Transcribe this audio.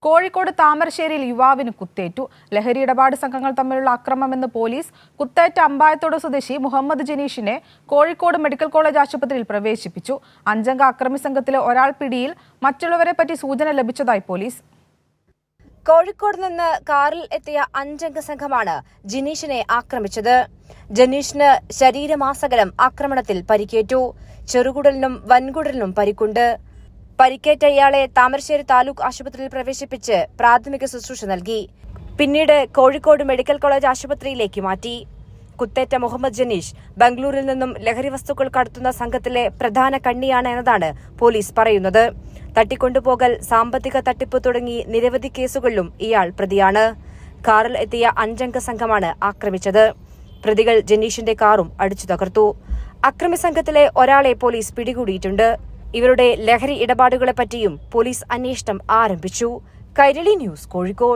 കോഴിക്കോട് താമരശ്ശേരിയിൽ യുവാവിന് കുത്തേറ്റു. ലഹരി ഇടപാട് സംഘങ്ങൾ തമ്മിലുള്ള അക്രമമെന്ന് പോലീസ്. കുത്തേറ്റ അമ്പായത്തോട് സ്വദേശി മുഹമ്മദ് ജനീഷിനെ കോഴിക്കോട് മെഡിക്കൽ കോളേജ് ആശുപത്രിയിൽ പ്രവേശിപ്പിച്ചു. 5 അംഗ അക്രമി സംഘത്തിലെ ഒരാൾ പിടിയിൽ. മറ്റുള്ളവരെ പറ്റി സൂചന ലഭിച്ചതായി പോലീസ്. കോഴിക്കോട് നിന്ന് കാറിൽ എത്തിയ 5 അംഗ സംഘമാണ് ജനീഷിനെ ആക്രമിച്ചത്. ജനീഷിന് ശരീരമാസകലം ആക്രമണത്തിൽ പരിക്കേറ്റു. ചെറുകുടലിനും വൻകുടലിനും പരിക്കുണ്ട്. പരിക്കേറ്റ ഇയാളെ താമരശ്ശേരി താലൂക്ക് ആശുപത്രിയിൽ പ്രവേശിപ്പിച്ച് പ്രാഥമിക ശുശ്രൂഷ നൽകി. പിന്നീട് കോഴിക്കോട് മെഡിക്കൽ കോളേജ് ആശുപത്രിയിലേക്ക് മാറ്റി. കുത്തേറ്റ മുഹമ്മദ് ജനീഷ് ബംഗളൂരിൽ നിന്നും ലഹരി വസ്തുക്കൾ കടത്തുന്ന സംഘത്തിലെ പ്രധാന കണ്ണിയാണ് എന്നതാണ് പോലീസ് പറയുന്നത്. തട്ടിക്കൊണ്ടുപോകൽ, സാമ്പത്തിക തട്ടിപ്പ് തുടങ്ങി നിരവധി കേസുകളിലും ഇയാൾ പ്രതിയാണ്. കാറിൽ എത്തിയ 5 അംഗ സംഘമാണ് ആക്രമിച്ചത്. പ്രതികൾ ജനീഷിന്റെ കാറും അടിച്ചു തകർത്തു. അക്രമി സംഘത്തിലെ ഒരാളെ പോലീസ് പിടികൂടിയിട്ടുണ്ട്. ഇവരുടെ ലഹരി ഇടപാടുകളെപ്പറ്റിയും പോലീസ് അന്വേഷണം ആരംഭിച്ചു. കൈരളി ന്യൂസ്, കോഴിക്കോട്.